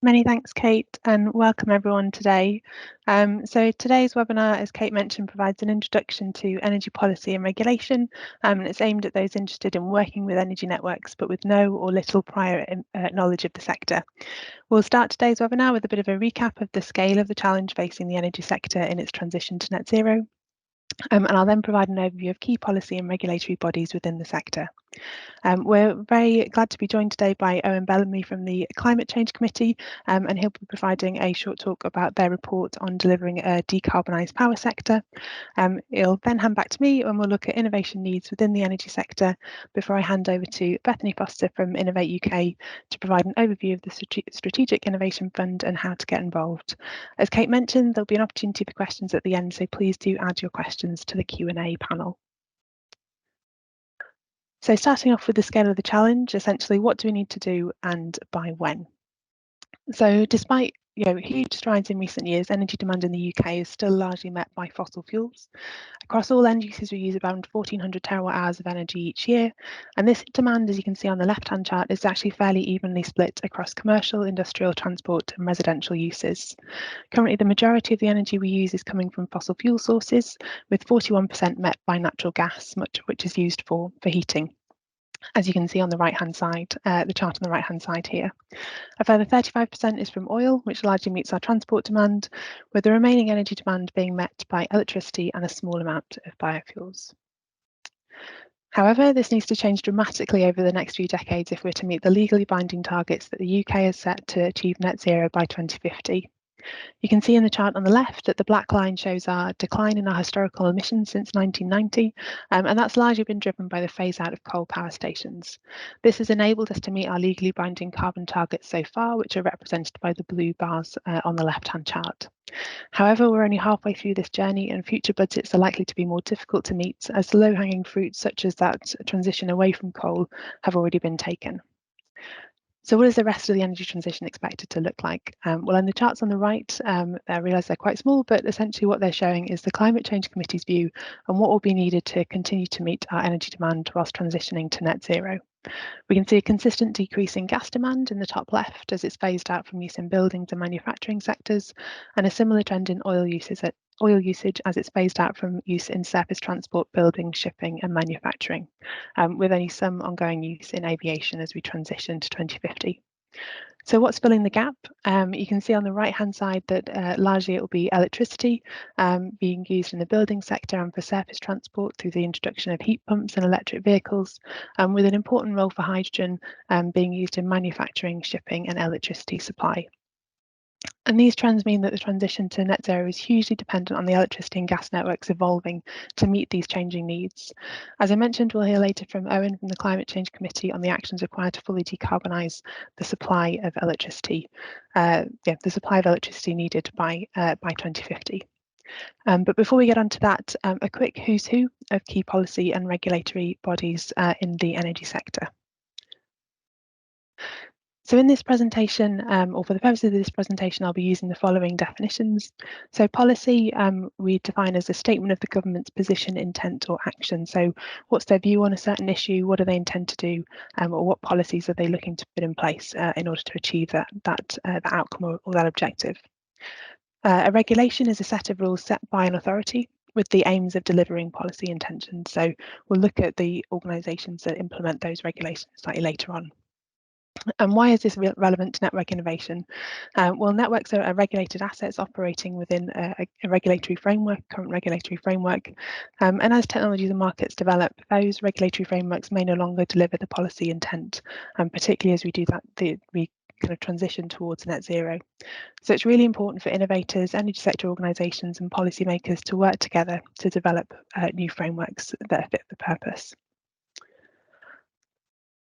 Many thanks, Kate, and welcome everyone today. So today's webinar, as Kate mentioned, provides an introduction to energy policy and regulation, and it's aimed at those interested in working with energy networks, but with no or little prior knowledge of the sector. We'll start today's webinar with a bit of a recap of the scale of the challenge facing the energy sector in its transition to net zero, and I'll then provide an overview of key policy and regulatory bodies within the sector. We're very glad to be joined today by Owen Bellamy from the Climate Change Committee, and he'll be providing a short talk about their report on delivering a decarbonised power sector. He'll then hand back to me and we'll look at innovation needs within the energy sector before I hand over to Bethany Foster from Innovate UK to provide an overview of the Strategic Innovation Fund and how to get involved. As Kate mentioned, there'll be an opportunity for questions at the end, so please do add your questions to the Q&A panel. So starting off with the scale of the challenge, essentially what do we need to do and by when? So despite huge strides in recent years, energy demand in the UK is still largely met by fossil fuels. Across all end uses, we use around 1,400 terawatt hours of energy each year. And this demand, as you can see on the left-hand chart, is actually fairly evenly split across commercial, industrial, transport and residential uses. Currently, the majority of the energy we use is coming from fossil fuel sources, with 41% met by natural gas, much of which is used for heating, as you can see on the right-hand side, the chart on the right-hand side here. A further 35% is from oil, which largely meets our transport demand, with the remaining energy demand being met by electricity and a small amount of biofuels. However, this needs to change dramatically over the next few decades if we're to meet the legally binding targets that the UK has set to achieve net zero by 2050. You can see in the chart on the left that the black line shows our decline in our historical emissions since 1990, and that's largely been driven by the phase out of coal power stations. This has enabled us to meet our legally binding carbon targets so far, which are represented by the blue bars on the left-hand chart. However, we're only halfway through this journey and future budgets are likely to be more difficult to meet as the low-hanging fruits such as that transition away from coal have already been taken. So what is the rest of the energy transition expected to look like? Well, in the charts on the right, I realise they're quite small, but essentially what they're showing is the Climate Change Committee's view on what will be needed to continue to meet our energy demand whilst transitioning to net zero. We can see a consistent decrease in gas demand in the top left as it's phased out from use in buildings and manufacturing sectors, and a similar trend in oil usage as it's phased out from use in surface transport, building, shipping and manufacturing, with only some ongoing use in aviation as we transition to 2050. So what's filling the gap? You can see on the right-hand side that largely it will be electricity being used in the building sector and for surface transport through the introduction of heat pumps and electric vehicles, with an important role for hydrogen being used in manufacturing, shipping and electricity supply. And these trends mean that the transition to net zero is hugely dependent on the electricity and gas networks evolving to meet these changing needs. As I mentioned, we'll hear later from Owen from the Climate Change Committee on the actions required to fully decarbonise the supply of electricity, the supply of electricity needed by 2050. But before we get onto that, a quick who's who of key policy and regulatory bodies in the energy sector. So in this presentation, or for the purposes of this presentation, I'll be using the following definitions. So policy, we define as a statement of the government's position, intent or action. So what's their view on a certain issue, what do they intend to do, or what policies are they looking to put in place in order to achieve that outcome or that objective. A regulation is a set of rules set by an authority with the aims of delivering policy intentions. So we'll look at the organisations that implement those regulations slightly later on. And why is this relevant to network innovation? Well, networks are regulated assets operating within a regulatory framework, current regulatory framework. And as technologies and markets develop, those regulatory frameworks may no longer deliver the policy intent, particularly as we do that, we kind of transition towards net zero. So it's really important for innovators, energy sector organisations and policymakers to work together to develop new frameworks that are fit for purpose.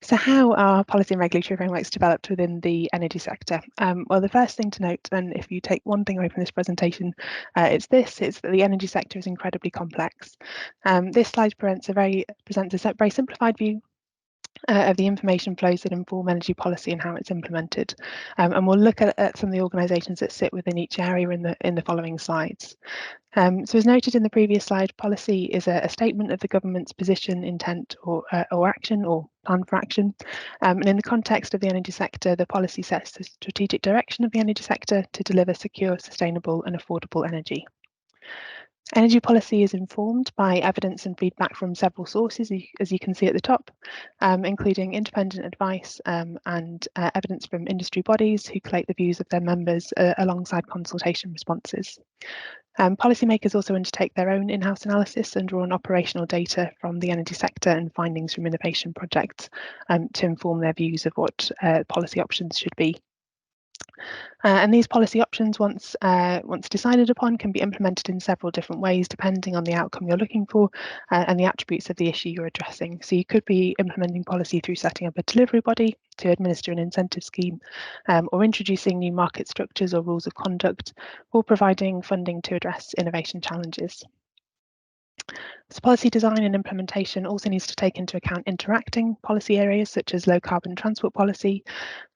So how are policy and regulatory frameworks developed within the energy sector? Well, the first thing to note, and if you take one thing away from this presentation, it's that the energy sector is incredibly complex. This slide presents a very simplified view of the information flows that inform energy policy and how it's implemented. And we'll look at some of the organisations that sit within each area in the following slides. So as noted in the previous slide, policy is a statement of the government's position, intent or action or plan for action. And in the context of the energy sector, the policy sets the strategic direction of the energy sector to deliver secure, sustainable and affordable energy. Energy policy is informed by evidence and feedback from several sources, as you can see at the top, including independent advice and evidence from industry bodies who collate the views of their members alongside consultation responses. Policymakers also undertake their own in-house analysis and draw on operational data from the energy sector and findings from innovation projects to inform their views of what policy options should be. And these policy options, once decided upon, can be implemented in several different ways depending on the outcome you're looking for and the attributes of the issue you're addressing. So you could be implementing policy through setting up a delivery body to administer an incentive scheme, or introducing new market structures or rules of conduct, or providing funding to address innovation challenges. So policy design and implementation also needs to take into account interacting policy areas such as low carbon transport policy,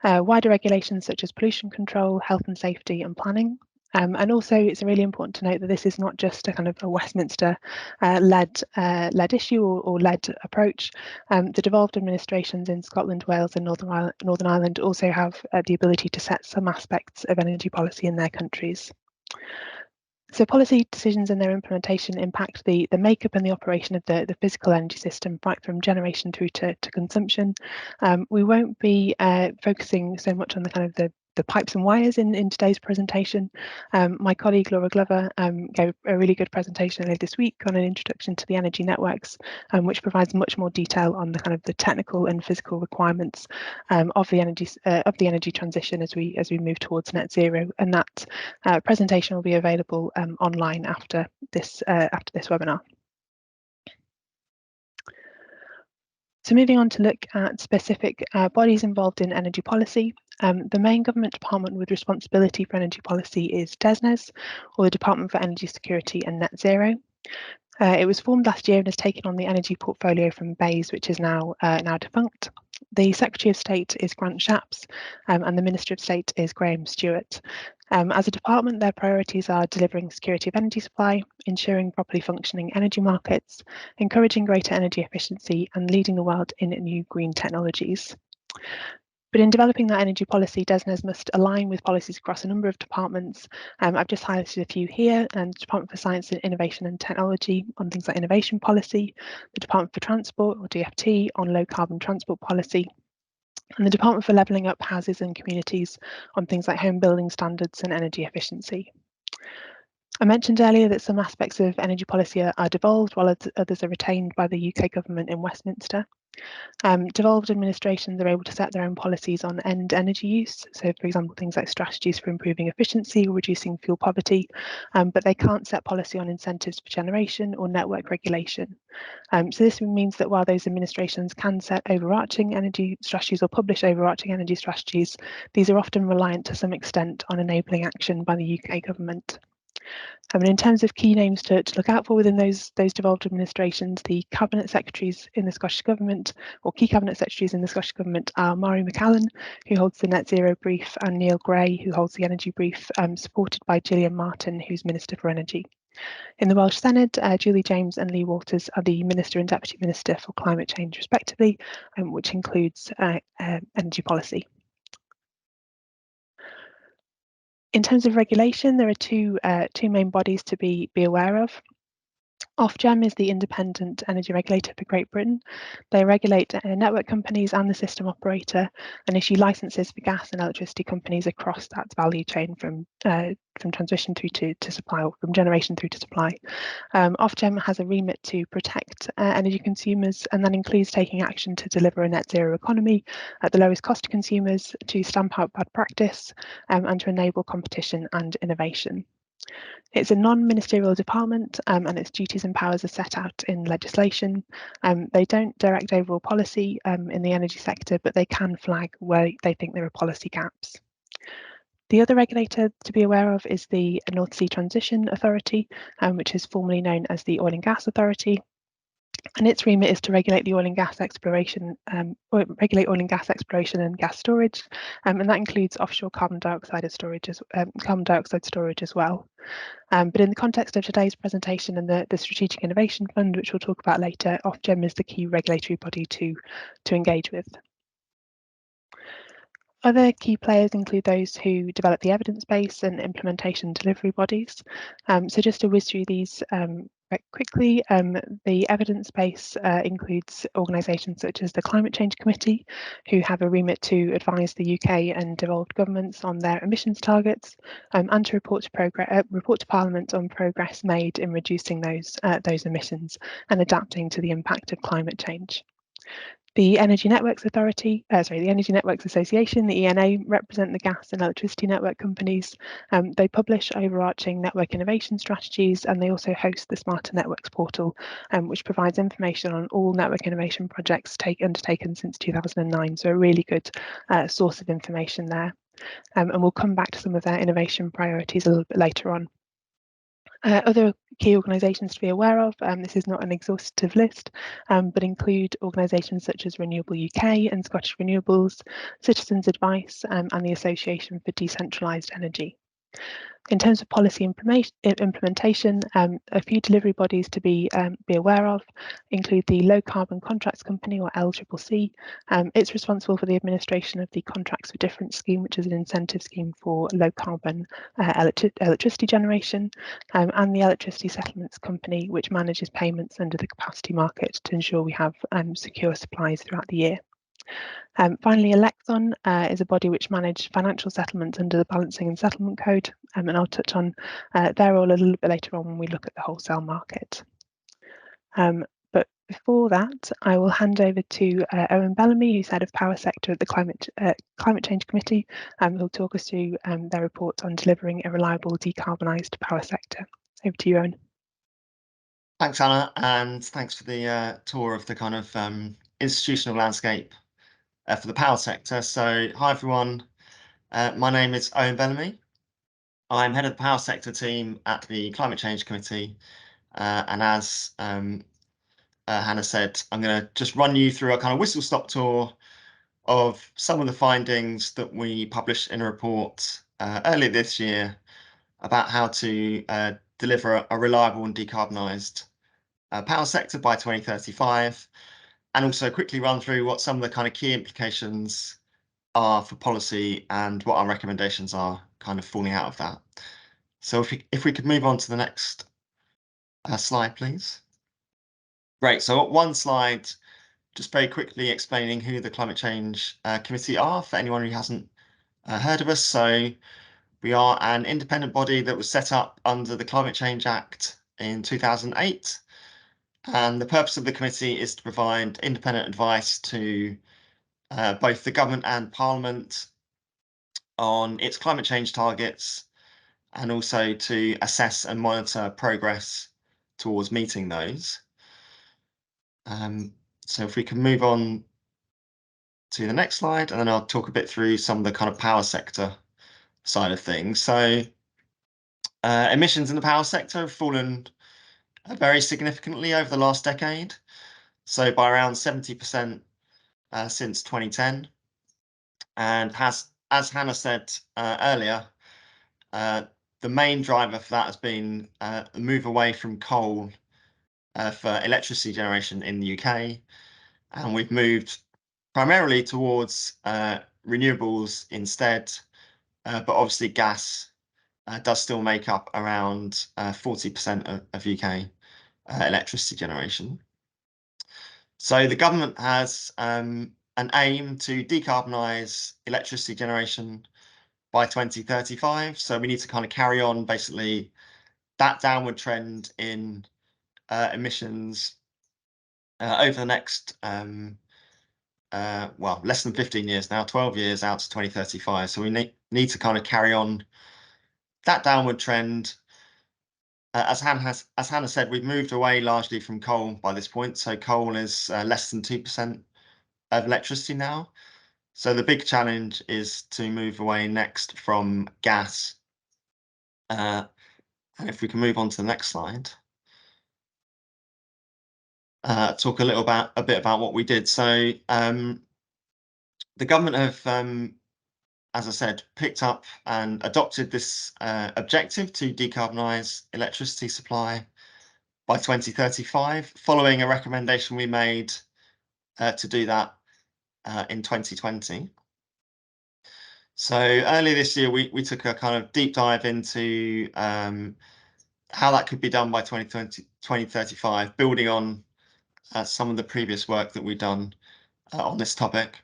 wider regulations such as pollution control, health and safety and planning. And also it's really important to note that this is not just a kind of a Westminster led issue or led approach. The devolved administrations in Scotland, Wales and Northern Ireland also have the ability to set some aspects of energy policy in their countries. So policy decisions and their implementation impact the makeup and the operation of the physical energy system, right from generation through to consumption. We won't be focusing so much on the kind of the pipes and wires in today's presentation. My colleague Laura Glover gave a really good presentation earlier this week on an introduction to the energy networks, which provides much more detail on the kind of the technical and physical requirements of the energy transition as we move towards net zero. And that presentation will be available online after this webinar. So moving on to look at specific bodies involved in energy policy. The main government department with responsibility for energy policy is DESNZ, or the Department for Energy Security and Net Zero. It was formed last year and has taken on the energy portfolio from BEIS, which is now defunct. The Secretary of State is Grant Shapps, and the Minister of State is Graham Stewart. As a department, their priorities are delivering security of energy supply, ensuring properly functioning energy markets, encouraging greater energy efficiency, and leading the world in new green technologies. But in developing that energy policy, DESNZ must align with policies across a number of departments. I've just highlighted a few here, and the Department for Science, Innovation and Technology on things like innovation policy, the Department for Transport, or DFT, on low carbon transport policy, and the Department for Levelling Up Houses and Communities on things like home building standards and energy efficiency. I mentioned earlier that some aspects of energy policy are devolved, while others are retained by the UK government in Westminster. Devolved administrations are able to set their own policies on end energy use. So, for example, things like strategies for improving efficiency or reducing fuel poverty, but they can't set policy on incentives for generation or network regulation. So this means that while those administrations can set overarching energy strategies or publish overarching energy strategies, these are often reliant to some extent on enabling action by the UK government. And in terms of key names to look out for within those devolved administrations, the cabinet secretaries in the Scottish Government, or key cabinet secretaries in the Scottish Government, are Mari McCallan, who holds the Net Zero Brief, and Neil Gray, who holds the Energy Brief, supported by Gillian Martin, who's Minister for Energy. In the Welsh Senedd, Julie James and Lee Waters are the Minister and Deputy Minister for Climate Change, respectively, which includes energy policy. In terms of regulation, there are two main bodies to be aware of. Ofgem is the independent energy regulator for Great Britain. They regulate network companies and the system operator and issue licenses for gas and electricity companies across that value chain from transmission through to supply, or from generation through to supply. Ofgem has a remit to protect energy consumers, and that includes taking action to deliver a net zero economy at the lowest cost to consumers, to stamp out bad practice, and to enable competition and innovation. It's a non-ministerial department, and its duties and powers are set out in legislation. They don't direct overall policy in the energy sector, but they can flag where they think there are policy gaps. The other regulator to be aware of is the North Sea Transition Authority, which is formerly known as the Oil and Gas Authority. And its remit is to regulate the oil and gas exploration, regulate oil and gas exploration and gas storage, and that includes offshore carbon dioxide storage as well. But in the context of today's presentation and the Strategic Innovation Fund, which we'll talk about later, Ofgem is the key regulatory body to engage with. Other key players include those who develop the evidence base and implementation delivery bodies. So just to whiz through these quite quickly, the evidence base includes organisations such as the Climate Change Committee, who have a remit to advise the UK and devolved governments on their emissions targets, and to report to Parliament on progress made in reducing those emissions and adapting to the impact of climate change. The Energy Networks Authority, the Energy Networks Association, the ENA, represent the gas and electricity network companies. They publish overarching network innovation strategies, and they also host the Smarter Networks portal, which provides information on all network innovation projects undertaken since 2009. So a really good source of information there. And we'll come back to some of their innovation priorities a little bit later on. Other key organisations to be aware of, this is not an exhaustive list, but include organisations such as Renewable UK and Scottish Renewables, Citizens Advice, and the Association for Decentralised Energy. In terms of policy implementation, a few delivery bodies to be aware of include the Low Carbon Contracts Company, or LCCC. It's responsible for the administration of the Contracts for Difference scheme, which is an incentive scheme for low carbon electricity generation, and the Electricity Settlements Company, which manages payments under the capacity market to ensure we have secure supplies throughout the year. Finally, Electron is a body which manages financial settlements under the Balancing and Settlement Code, and I'll touch on their role a little bit later on when we look at the wholesale market. But before that, I will hand over to Owen Bellamy, who's head of Power Sector at the Climate Change Committee, who'll talk us through their report on delivering a reliable decarbonised power sector. Over to you, Owen. Thanks, Anna, and thanks for the tour of the kind of institutional landscape for the power sector. So, hi everyone, my name is Owen Bellamy. I'm head of the power sector team at the Climate Change Committee, and as Hannah said, I'm going to just run you through a kind of whistle-stop tour of some of the findings that we published in a report earlier this year about how to deliver a reliable and decarbonised power sector by 2035, and also quickly run through what some of the kind of key implications are for policy and what our recommendations are kind of falling out of that. So if we could move on to the next slide, please. Great. So one slide, just very quickly explaining who the Climate Change Committee are for anyone who hasn't heard of us. So we are an independent body that was set up under the Climate Change Act in 2008. And the purpose of the committee is to provide independent advice to both the government and Parliament on its climate change targets, and also to assess and monitor progress towards meeting those. So if we can move on to the next slide, and then I'll talk a bit through some of the kind of power sector side of things. So emissions in the power sector have fallen very significantly over the last decade, so by around 70% since 2010. And as Hannah said earlier, the main driver for that has been a move away from coal for electricity generation in the UK, and we've moved primarily towards renewables instead, but obviously gas does still make up around 40% of UK electricity generation. So the government has an aim to decarbonise electricity generation by 2035. So we need to kind of carry on basically that downward trend in emissions over the next, well, less than 15 years now, 12 years out to 2035. So we need to kind of carry on that downward trend. As Hannah said, we've moved away largely from coal by this point. So coal is less than 2% of electricity now. So the big challenge is to move away next from gas. And if we can move on to the next slide. talk a bit about what we did. So the government have, as I said, picked up and adopted this objective to decarbonise electricity supply by 2035, following a recommendation we made to do that in 2020. So earlier this year, we took a kind of deep dive into how that could be done by 2035, building on some of the previous work that we've done on this topic.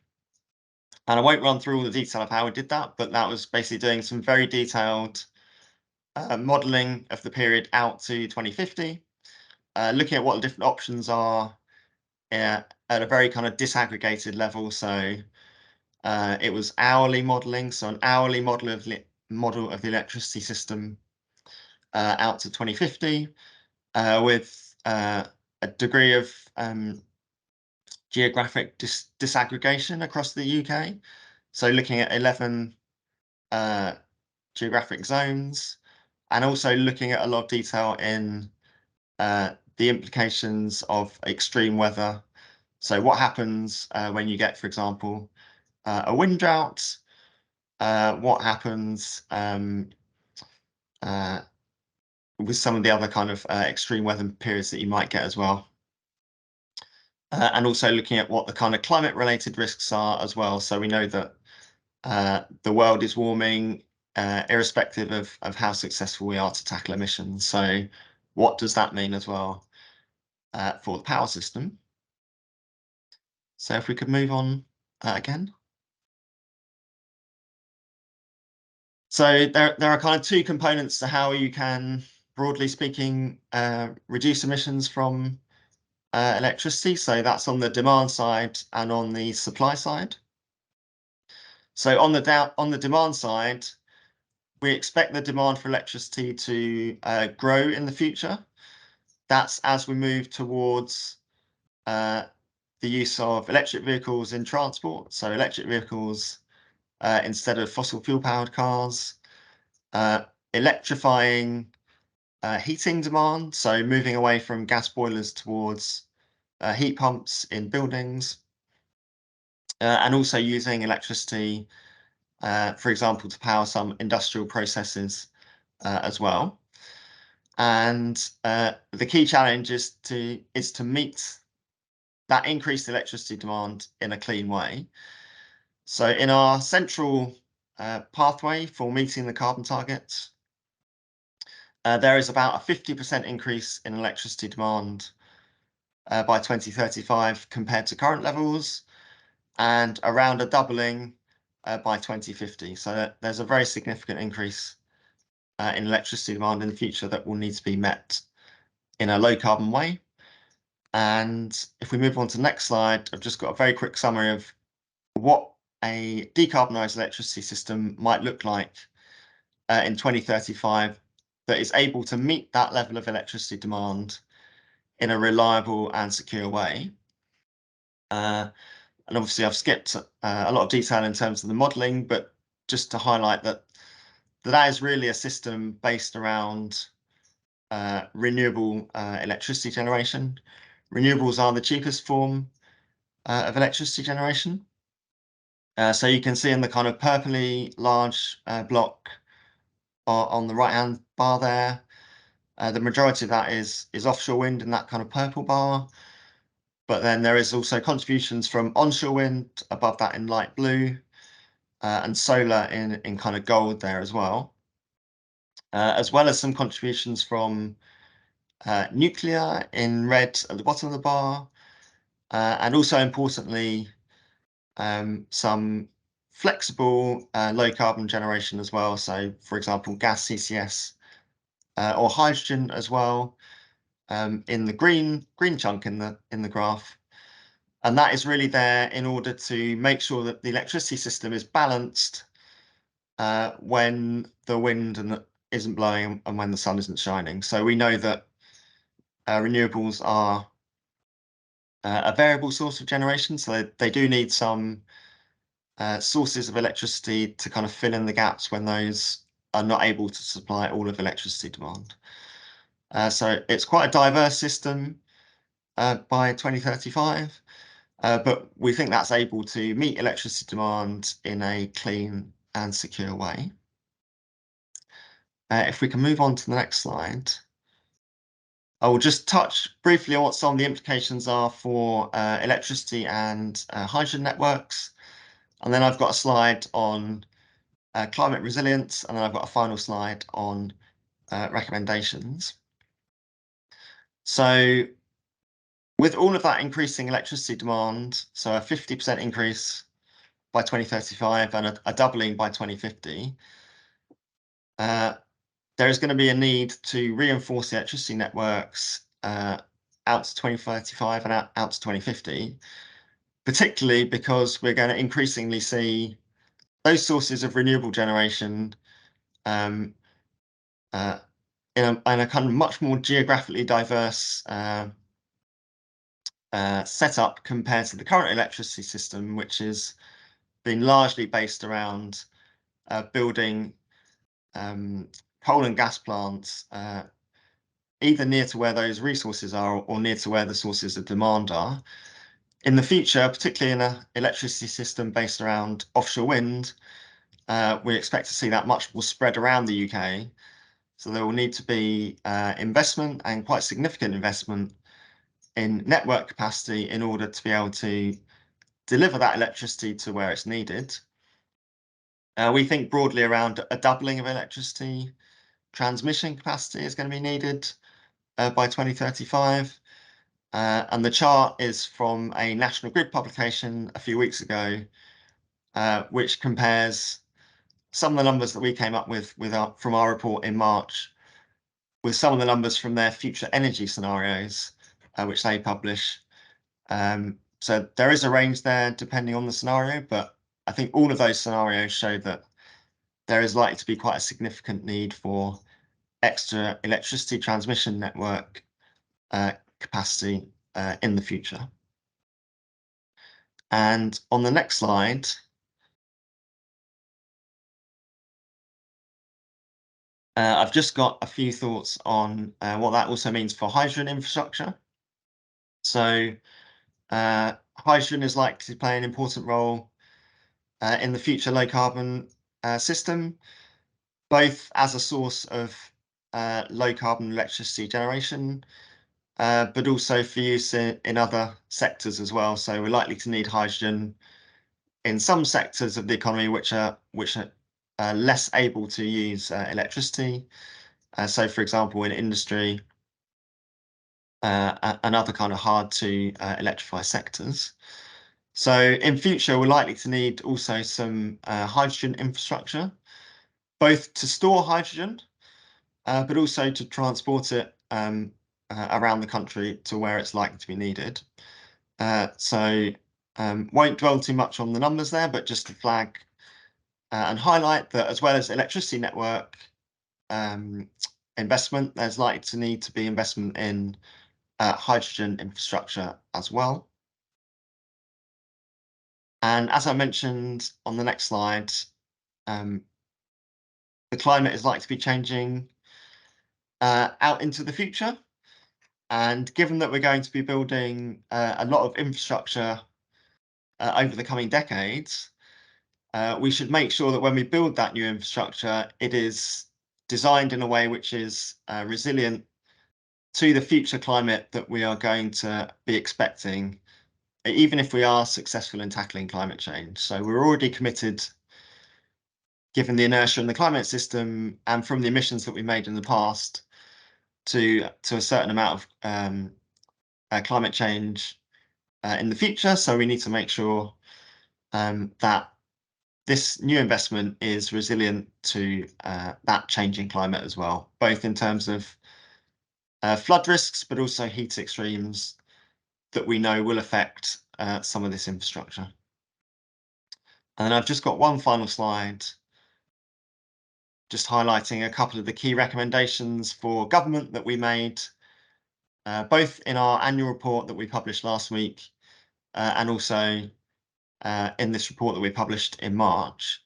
And I won't run through all the detail of how we did that, but that was basically doing some very detailed modelling of the period out to 2050, looking at what the different options are at a very kind of disaggregated level. So it was hourly modelling, so an hourly model of the electricity system out to 2050, with a degree of geographic disaggregation across the UK. So looking at 11 geographic zones, and also looking at a lot of detail in the implications of extreme weather. So what happens when you get, for example, a wind drought? What happens with some of the other kind of extreme weather periods that you might get as well? And also looking at what the kind of climate-related risks are as well. So we know that the world is warming, irrespective of how successful we are to tackle emissions. So what does that mean as well for the power system? So if we could move on again. So there are kind of two components to how you can, broadly speaking, reduce emissions from electricity. So that's on the demand side and on the supply side. So on the demand side, we expect the demand for electricity to grow in the future. That's as we move towards the use of electric vehicles in transport. So electric vehicles instead of fossil fuel powered cars, electrifying heating demand. So moving away from gas boilers towards heat pumps in buildings, and also using electricity, for example, to power some industrial processes as well. And the key challenge is to meet that increased electricity demand in a clean way. So in our central pathway for meeting the carbon targets, there is about a 50% increase in electricity demand by 2035 compared to current levels, and around a doubling by 2050. So there's a very significant increase in electricity demand in the future that will need to be met in a low carbon way. And if we move on to the next slide, I've just got a very quick summary of what a decarbonised electricity system might look like in 2035 that is able to meet that level of electricity demand in a reliable and secure way. And obviously I've skipped a lot of detail in terms of the modelling, but just to highlight that is really a system based around renewable electricity generation. Renewables are the cheapest form of electricity generation. So you can see in the kind of purpley large block on the right-hand bar there, the majority of that is offshore wind in that kind of purple bar. But then there is also contributions from onshore wind above that in light blue, and solar in kind of gold there as well as some contributions from nuclear in red at the bottom of the bar, and also importantly, some flexible low carbon generation as well. So for example, gas CCS or hydrogen as well, in the green chunk in the graph. And that is really there in order to make sure that the electricity system is balanced when the wind isn't blowing and when the sun isn't shining. So we know that renewables are a variable source of generation, so they do need some sources of electricity to kind of fill in the gaps when those are not able to supply all of electricity demand. So it's quite a diverse system. by 2035, but we think that's able to meet electricity demand in a clean and secure way. If we can move on to the next slide. I will just touch briefly on what some of the implications are for electricity and hydrogen networks. And then I've got a slide on climate resilience, and then I've got a final slide on recommendations. So with all of that increasing electricity demand, so a 50% increase by 2035 and a doubling by 2050, there is going to be a need to reinforce the electricity networks out to 2035 and out to 2050, particularly because we're going to increasingly see those sources of renewable generation in a kind of much more geographically diverse setup compared to the current electricity system, which has been largely based around building coal and gas plants either near to where those resources are or near to where the sources of demand are. In the future, particularly in an electricity system based around offshore wind, we expect to see that much more spread around the UK. So there will need to be investment, and quite significant investment, in network capacity in order to be able to deliver that electricity to where it's needed. We think broadly around a doubling of electricity transmission capacity is going to be needed by 2035. And the chart is from a National Grid publication a few weeks ago, which compares some of the numbers that we came up with from our report in March with some of the numbers from their future energy scenarios, which they publish. So there is a range there depending on the scenario, but I think all of those scenarios show that there is likely to be quite a significant need for extra electricity transmission network capacity in the future. And on the next slide, I've just got a few thoughts on what that also means for hydrogen infrastructure. So hydrogen is likely to play an important role in the future low carbon system, both as a source of low carbon electricity generation, but also for use in other sectors as well. So we're likely to need hydrogen in some sectors of the economy which are less able to use electricity. So, for example, in industry and other kind of hard to electrify sectors. So in future, we're likely to need also some hydrogen infrastructure, both to store hydrogen, but also to transport it around the country to where it's likely to be needed. So won't dwell too much on the numbers there, but just to flag and highlight that as well as electricity network investment, there's likely to need to be investment in hydrogen infrastructure as well. And as I mentioned on the next slide, the climate is likely to be changing out into the future. And given that we're going to be building a lot of infrastructure over the coming decades, we should make sure that when we build that new infrastructure, it is designed in a way which is resilient to the future climate that we are going to be expecting, even if we are successful in tackling climate change. So we're already committed, given the inertia in the climate system and from the emissions that we made in the past, to a certain amount of climate change in the future. So we need to make sure that this new investment is resilient to that changing climate as well, both in terms of flood risks, but also heat extremes that we know will affect some of this infrastructure. And I've just got one final slide, just highlighting a couple of the key recommendations for government that we made, both in our annual report that we published last week and also in this report that we published in March.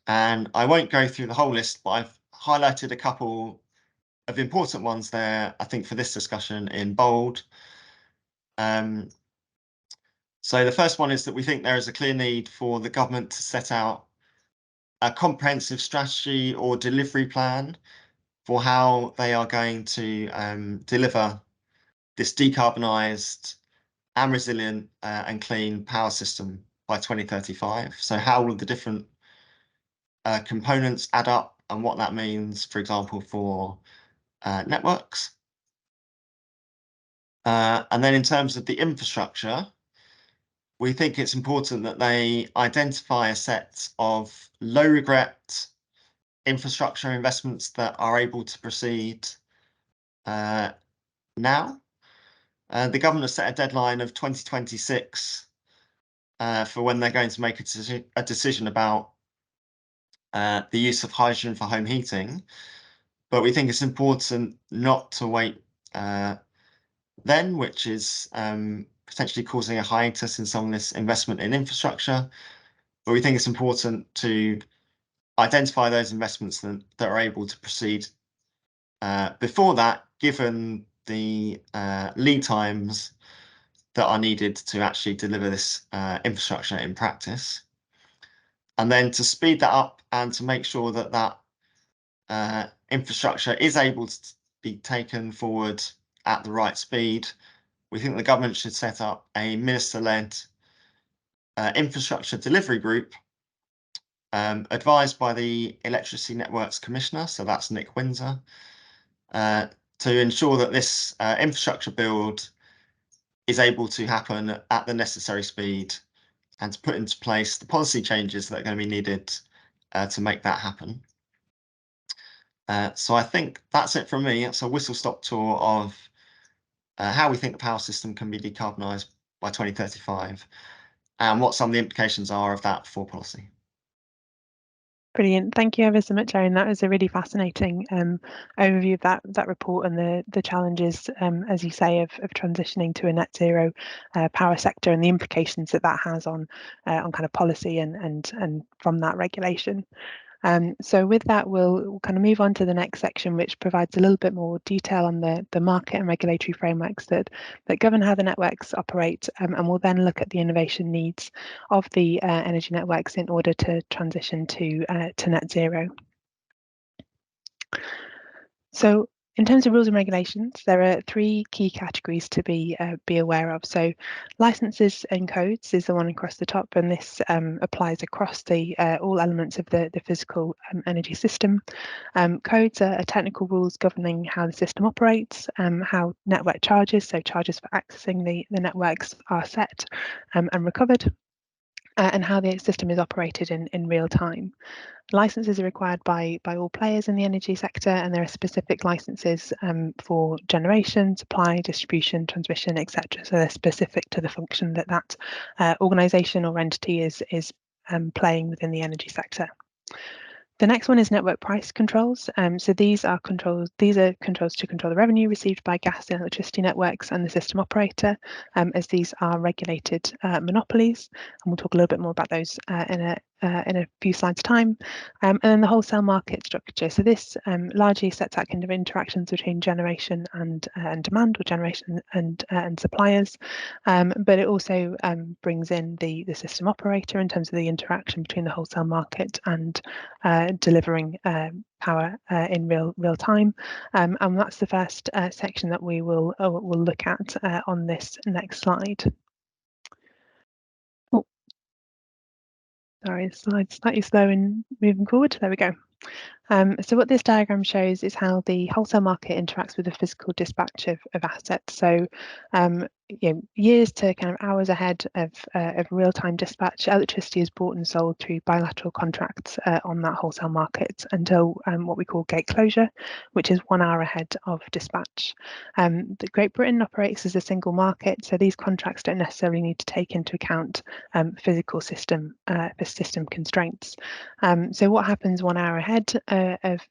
And I won't go through the whole list, but I've highlighted a couple of important ones there, I think, for this discussion in bold. So the first one is that we think there is a clear need for the government to set out a comprehensive strategy or delivery plan for how they are going to deliver this decarbonised and resilient and clean power system by 2035. So how will the different components add up and what that means, for example, for networks. And then in terms of the infrastructure, we think it's important that they identify a set of low regret infrastructure investments that are able to proceed now. The government has set a deadline of 2026 for when they're going to make a decision about the use of hydrogen for home heating. But we think it's important not to wait then, which is potentially causing a hiatus in some of this investment in infrastructure. But we think it's important to identify those investments that are able to proceed before that, given the lead times that are needed to actually deliver this infrastructure in practice. And then to speed that up and to make sure that that infrastructure is able to be taken forward at the right speed, we think the government should set up a minister-led infrastructure delivery group advised by the Electricity Networks Commissioner, so that's Nick Windsor, to ensure that this infrastructure build is able to happen at the necessary speed and to put into place the policy changes that are going to be needed to make that happen. So I think that's it from me. It's a whistle-stop tour of how we think the power system can be decarbonised by 2035 and what some of the implications are of that for policy. Brilliant. Thank you ever so much, Erin. That was a really fascinating overview of that report and the challenges, as you say, of transitioning to a net zero power sector and the implications that has on kind of policy and from that regulation. So with that, we'll kind of move on to the next section, which provides a little bit more detail on the market and regulatory frameworks that govern how the networks operate, and we'll then look at the innovation needs of the energy networks in order to transition to net zero. So in terms of rules and regulations, there are three key categories to be aware of. So licenses and codes is the one across the top, and this applies across the all elements of the physical energy system. Codes are technical rules governing how the system operates, how network charges, so charges for accessing the networks, are set and recovered, and how the system is operated in real time. Licenses are required by all players in the energy sector, and there are specific licenses for generation, supply, distribution, transmission, etc. So they're specific to the function that organisation or entity is playing within the energy sector. The next one is network price controls. So these are controls to control the revenue received by gas and electricity networks and the system operator, as these are regulated monopolies. And we'll talk a little bit more about those in a few slides' time. And then the wholesale market structure. So this largely sets out kind of interactions between generation and demand, or generation and suppliers. But it also brings in the system operator in terms of the interaction between the wholesale market and delivering power in real time, and that's the first section that we will look at on this next slide. Oh, sorry, the slide's slightly slow in moving forward. There we go. So what this diagram shows is how the wholesale market interacts with the physical dispatch of assets. So years to kind of hours ahead of real-time dispatch, electricity is bought and sold through bilateral contracts on that wholesale market until what we call gate closure, which is 1 hour ahead of dispatch. The Great Britain operates as a single market, so these contracts don't necessarily need to take into account physical system constraints. So what happens 1 hour ahead of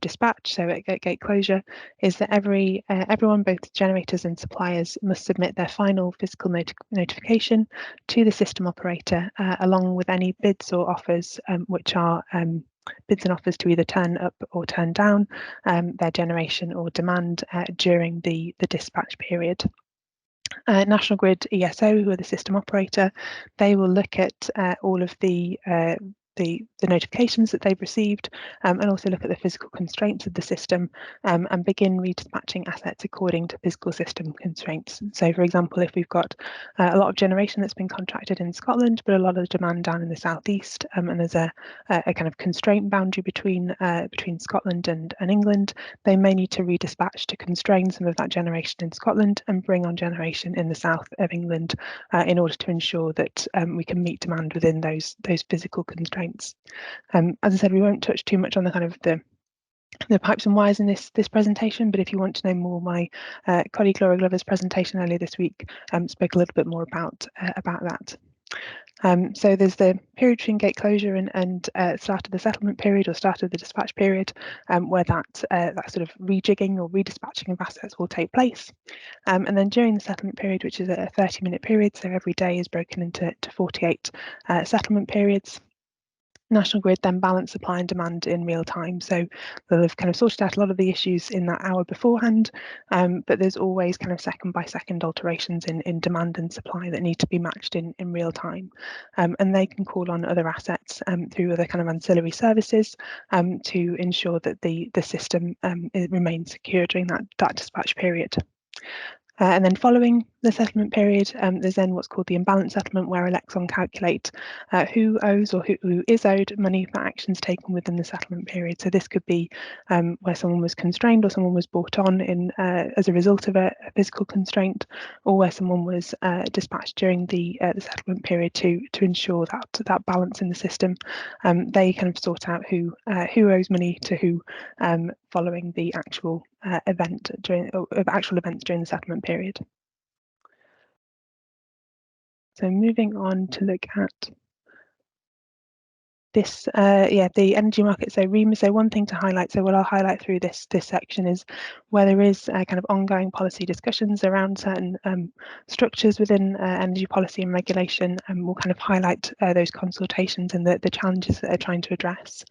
dispatch, so at gate closure, is that everyone, both generators and suppliers, must submit their final physical notification to the system operator, along with any bids or offers, which are bids and offers to either turn up or turn down their generation or demand during the dispatch period. National Grid ESO, who are the system operator, they will look at all of the notifications that they've received, and also look at the physical constraints of the system, and begin redispatching assets according to physical system constraints. So, for example, if we've got a lot of generation that's been contracted in Scotland, but a lot of demand down in the southeast, and there's a kind of constraint boundary between Scotland and England, they may need to redispatch to constrain some of that generation in Scotland and bring on generation in the south of England in order to ensure that we can meet demand within those physical constraints. As I said, we won't touch too much on the kind of the pipes and wires in this presentation, but if you want to know more, my colleague Laura Glover's presentation earlier this week spoke a little bit more about that. So there's the period between gate closure and start of the settlement period or start of the dispatch period, where that sort of rejigging or redispatching of assets will take place. And then during the settlement period, which is a 30-minute period, so every day is broken into 48 settlement periods. National Grid then balance supply and demand in real time. So they'll have kind of sorted out a lot of the issues in that hour beforehand, but there's always kind of second by second alterations in demand and supply that need to be matched in real time. And they can call on other assets through other kind of ancillary services to ensure that the system remains secure during that dispatch period. And then following the settlement period, there's then what's called the imbalance settlement, where Elexon calculate who owes or who is owed money for actions taken within the settlement period. So this could be where someone was constrained or someone was brought on in as a result of a physical constraint, or where someone was dispatched during the settlement period to ensure that balance in the system. They kind of sort out who owes money to who following the actual events during the settlement period. So moving on to look at this, the energy market, so REMA. So one thing to highlight, so what I'll highlight through this section is where there is kind of ongoing policy discussions around certain structures within energy policy and regulation, and we'll kind of highlight those consultations and the challenges that they're trying to address.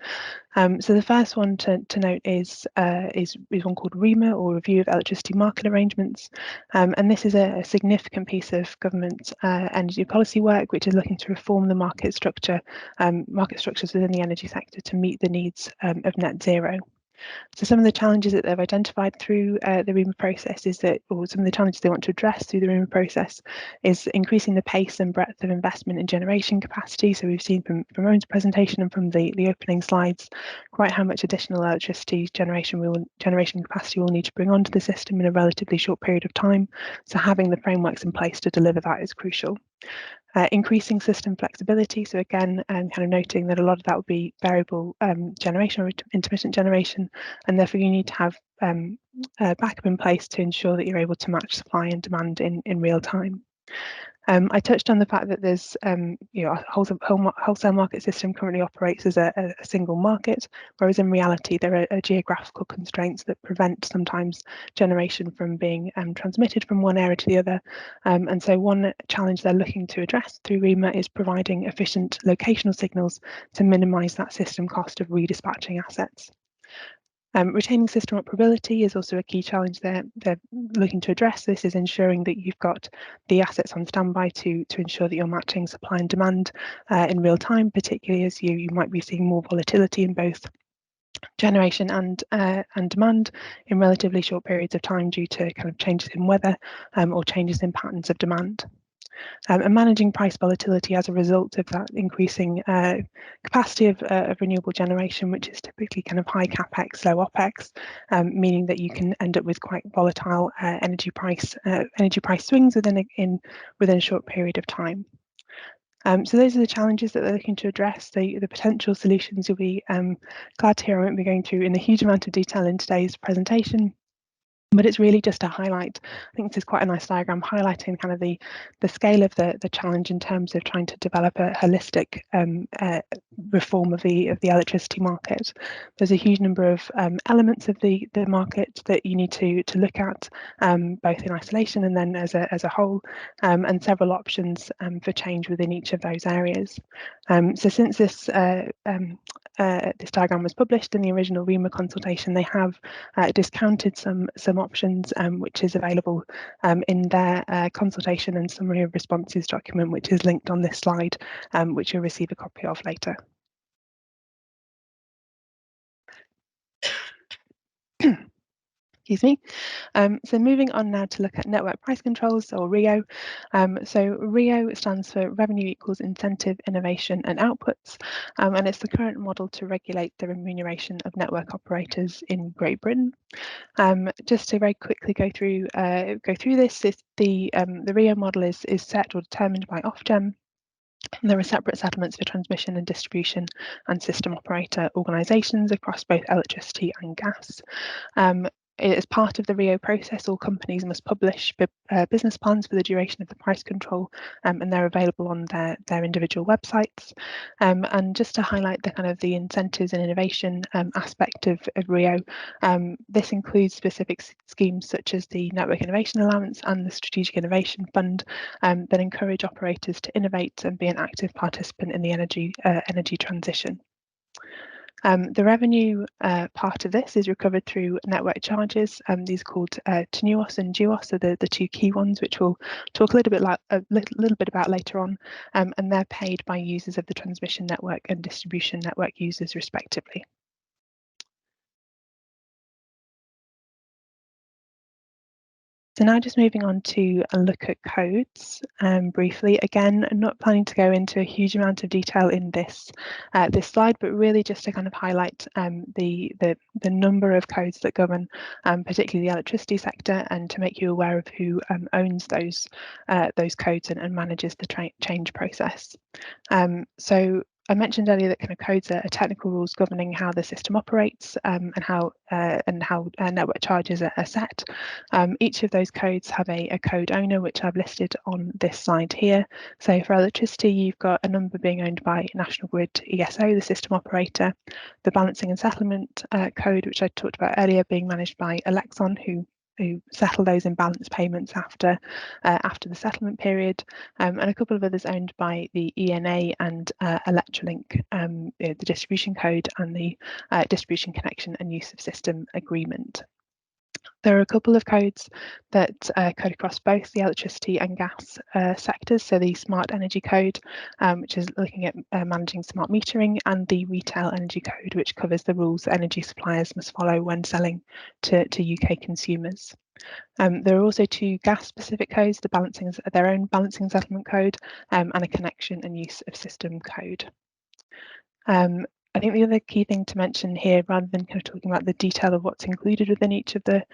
So the first one to note is one called REMA, or Review of Electricity Market Arrangements, and this is a significant piece of government energy policy work which is looking to reform the market structures within the energy sector to meet the needs of net zero. So some of the challenges that they've identified through the REMA process is that, or some of the challenges they want to address through the REMA process, is increasing the pace and breadth of investment in generation capacity. So we've seen from Owen's presentation and from the opening slides quite how much additional electricity generation capacity we'll need to bring onto the system in a relatively short period of time. So having the frameworks in place to deliver that is crucial. Increasing system flexibility, so again, kind of noting that a lot of that will be variable generation or intermittent generation, and therefore you need to have backup in place to ensure that you're able to match supply and demand in real time. I touched on the fact that there's, a wholesale market system currently operates as a single market, whereas in reality there are geographical constraints that prevent sometimes generation from being transmitted from one area to the other. And so one challenge they're looking to address through REMA is providing efficient locational signals to minimise that system cost of redispatching assets. Retaining system operability is also a key challenge they're looking to address. This is ensuring that you've got the assets on standby to ensure that you're matching supply and demand in real time, particularly as you might be seeing more volatility in both generation and demand in relatively short periods of time due to kind of changes in weather or changes in patterns of demand. And managing price volatility as a result of that increasing capacity of renewable generation, which is typically kind of high capex, low opex, meaning that you can end up with quite volatile energy price swings within a short period of time. So those are the challenges that they're looking to address. The potential solutions you'll be glad to hear. I won't be going through in a huge amount of detail in today's presentation, but it's really just to highlight, I think this is quite a nice diagram highlighting kind of the scale of the challenge in terms of trying to develop a holistic reform of the electricity market. There's a huge number of elements of the market that you need to look at, both in isolation and then as a whole, and several options for change within each of those areas. So since this diagram was published in the original REMA consultation, they have discounted some options, which is available in their consultation and summary of responses document, which is linked on this slide, which you'll receive a copy of later. Excuse me. So moving on now to look at network price controls, or RIO. So RIO stands for Revenue Equals Incentive, Innovation and Outputs, and it's the current model to regulate the remuneration of network operators in Great Britain. Just to very quickly go through this, the RIO model is set or determined by Ofgem. There are separate settlements for transmission and distribution and system operator organisations across both electricity and gas. As part of the RIO process, all companies must publish business plans for the duration of the price control, and they're available on their individual websites. And just to highlight the kind of the incentives and innovation aspect of RIO, this includes specific schemes such as the Network Innovation Allowance and the Strategic Innovation Fund that encourage operators to innovate and be an active participant in the energy transition. The revenue part of this is recovered through network charges. These are called TNUoS and GEOS, are the two key ones, which we'll talk a little bit about later on, and they're paid by users of the transmission network and distribution network users respectively. So now just moving on to a look at codes briefly. Again, I'm not planning to go into a huge amount of detail in this slide, but really just to kind of highlight the number of codes that govern particularly the electricity sector, and to make you aware of who owns those codes and manages the change process. So I mentioned earlier that kind of codes are technical rules governing how the system operates and how network charges are set. Each of those codes have a code owner, which I've listed on this slide here. So for electricity, you've got a number being owned by National Grid ESO, the system operator, the balancing and settlement code, which I talked about earlier, being managed by Elexon, who settle those imbalance payments after the settlement period, and a couple of others owned by the ENA and Electrolink, the distribution code and the distribution connection and use of system agreement. There are a couple of codes that code across both the electricity and gas sectors. So the Smart Energy Code, which is looking at managing smart metering, and the Retail Energy Code, which covers the rules that energy suppliers must follow when selling to UK consumers. There are also two gas-specific codes, their own balancing and settlement code, and a connection and use of system code. I think the other key thing to mention here, rather than kind of talking about the detail of what's included within each of the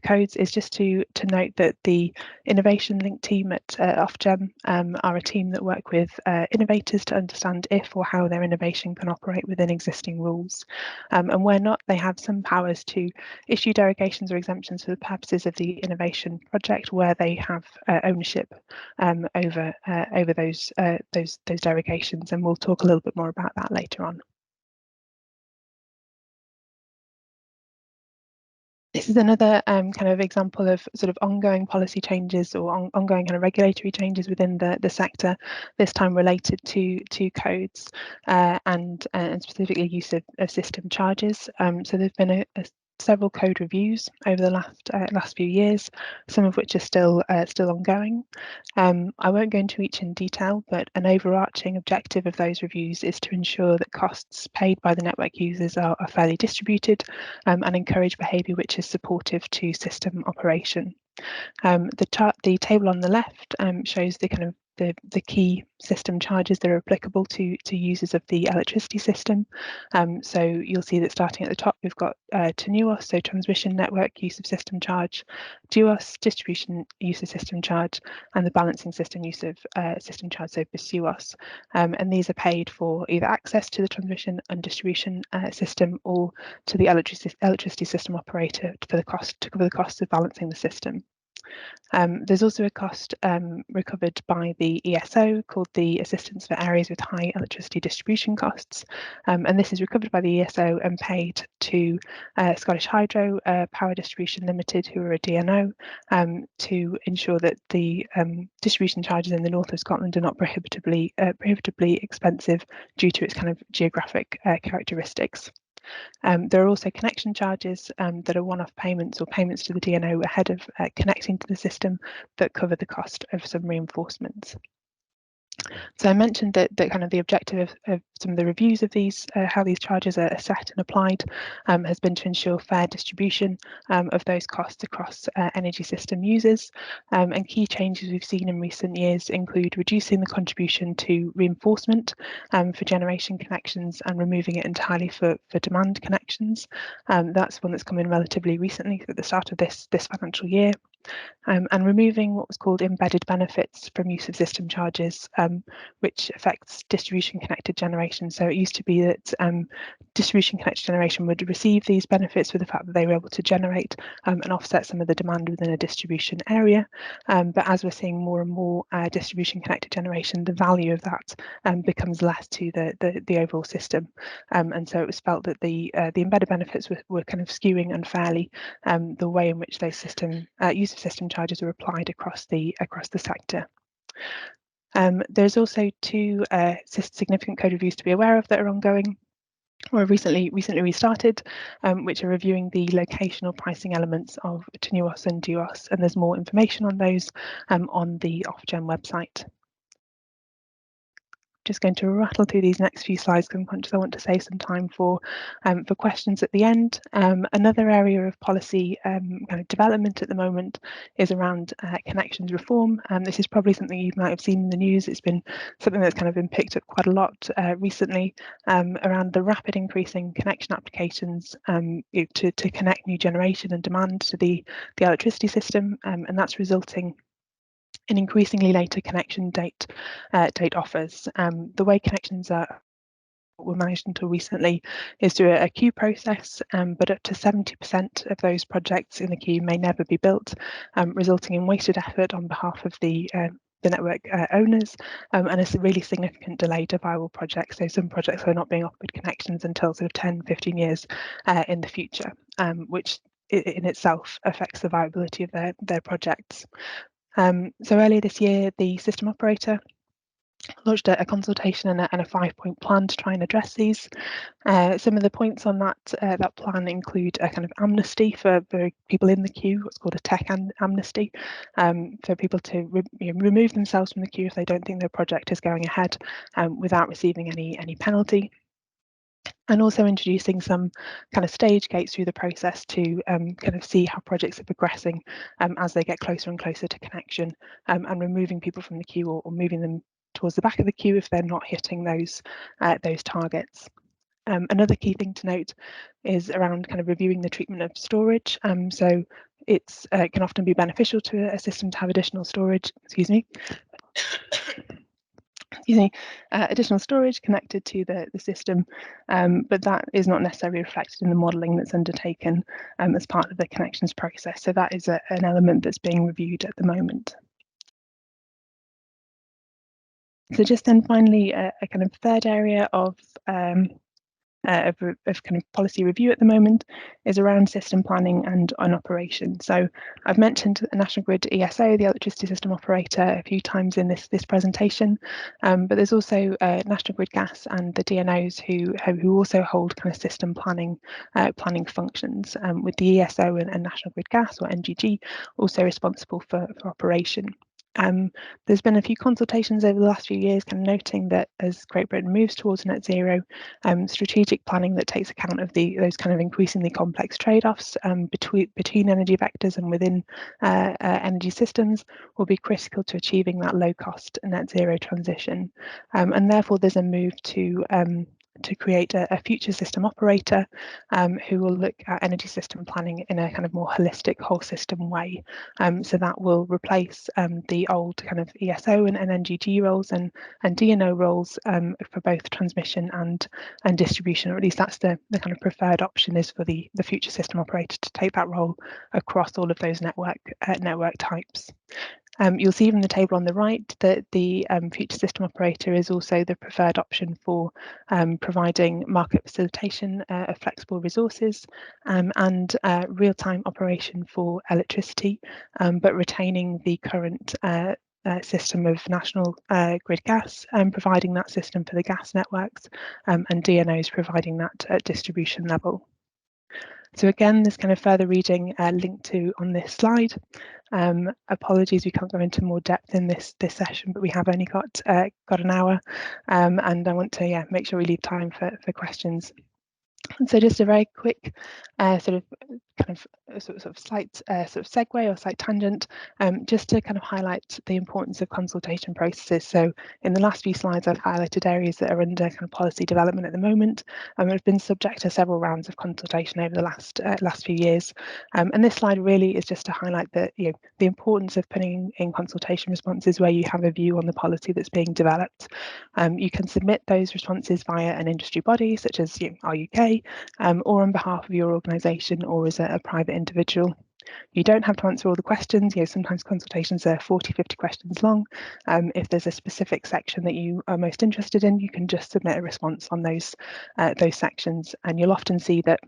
codes, is just to note that the Innovation Link team at Ofgem are a team that work with innovators to understand if or how their innovation can operate within existing rules. And where not, they have some powers to issue derogations or exemptions for the purposes of the innovation project, where they have ownership over those derogations, and we'll talk a little bit more about that later on. This is another kind of example of sort of ongoing policy changes or ongoing kind of regulatory changes within the sector, this time related to codes and specifically use of system charges. So there's been several code reviews over the last few years, some of which are still ongoing. I won't go into each in detail, but an overarching objective of those reviews is to ensure that costs paid by the network users are fairly distributed and encourage behaviour which is supportive to system operation. The table on the left shows the kind of the key system charges that are applicable to users of the electricity system. So you'll see that starting at the top, we've got TNUoS, so transmission network use of system charge, GEOS, distribution use of system charge, and the balancing system use of system charge, so BSUOS. And these are paid for either access to the transmission and distribution system, or to the electricity system operator to cover the costs of balancing the system. There's also a cost recovered by the ESO called the Assistance for Areas with High Electricity Distribution Costs, and this is recovered by the ESO and paid to Scottish Hydro Power Distribution Limited, who are a DNO, to ensure that the distribution charges in the north of Scotland are not prohibitively expensive due to its kind of geographic characteristics. There are also connection charges that are one-off payments or payments to the DNO ahead of connecting to the system that cover the cost of some reinforcements. So I mentioned that kind of the objective of some of the reviews of these, how these charges are set and applied, has been to ensure fair distribution of those costs across energy system users. And key changes we've seen in recent years include reducing the contribution to reinforcement for generation connections and removing it entirely for demand connections. That's one that's come in relatively recently at the start of this financial year. And removing what was called embedded benefits from use of system charges, which affects distribution connected generation. So it used to be that distribution connected generation would receive these benefits for the fact that they were able to generate and offset some of the demand within a distribution area. But as we're seeing more and more distribution connected generation, the value of that becomes less to the overall system. And so it was felt that the embedded benefits were kind of skewing unfairly the way in which those use of system charges are applied across the sector. There's also two significant code reviews to be aware of that are ongoing or recently restarted, which are reviewing the locational pricing elements of TNUoS and DUOS, and there's more information on those on the Ofgem website. Just going to rattle through these next few slides because I'm conscious I want to save some time for questions at the end. Another area of policy kind of development at the moment is around connections reform. This is probably something you might have seen in the news. It's been something that's kind of been picked up quite a lot recently around the rapid increasing connection applications to connect new generation and demand to the electricity system, and that's resulting in increasingly later connection date offers. The way connections were managed until recently is through a queue process, but up to 70% of those projects in the queue may never be built, resulting in wasted effort on behalf of the network owners and a really significant delay to viable projects. So some projects are not being offered connections until sort of 10, 15 years in the future, which in itself affects the viability of their projects. So earlier this year, the system operator launched a consultation and a 5-point plan to try and address these. Some of the points on that plan include a kind of amnesty for people in the queue, what's called a tech amnesty, for people to remove themselves from the queue if they don't think their project is going ahead without receiving any penalty. And also introducing some kind of stage gates through the process to kind of see how projects are progressing as they get closer and closer to connection, and removing people from the queue or moving them towards the back of the queue if they're not hitting those targets. Another key thing to note is around kind of reviewing the treatment of storage. So it can often be beneficial to a system to have additional storage, additional storage connected to the system, but that is not necessarily reflected in the modelling that's undertaken as part of the connections process. So that is an element that's being reviewed at the moment. So just then finally, a kind of third area of kind of policy review at the moment is around system planning and on operation. So I've mentioned the National Grid ESO, the electricity system operator, a few times in this presentation, but there's also National Grid Gas and the DNOs who also hold kind of system planning functions, with the ESO and National Grid Gas, or NGG, also responsible for operation. There's been a few consultations over the last few years kind of noting that as Great Britain moves towards net zero, strategic planning that takes account of those kind of increasingly complex trade-offs between energy vectors and within energy systems will be critical to achieving that low-cost net zero transition. And therefore there's a move to to create a future system operator who will look at energy system planning in a kind of more holistic whole system way. So that will replace the old kind of ESO and NGG roles and DNO roles for both transmission and distribution, or at least that's the kind of preferred option, is for the future system operator to take that role across all of those network types. You'll see from the table on the right that the future system operator is also the preferred option for providing market facilitation of flexible resources and real-time operation for electricity, but retaining the current system of national grid gas and providing that system for the gas networks, and DNOs providing that at distribution level. So again, there's kind of further reading linked to on this slide. Apologies, we can't go into more depth in this session, but we have only got an hour, and I want to make sure we leave time for questions. So just a very quick sort of slight sort of segue or slight tangent, just to kind of highlight the importance of consultation processes. So in the last few slides, I've highlighted areas that are under kind of policy development at the moment and have been subject to several rounds of consultation over the last few years. And this slide really is just to highlight that the importance of putting in consultation responses where you have a view on the policy that's being developed. You can submit those responses via an industry body such as our UK, or on behalf of your organisation or as a private individual. You don't have to answer all the questions. Sometimes consultations are 40, 50 questions long. If there's a specific section that you are most interested in, you can just submit a response on those sections, and you'll often see that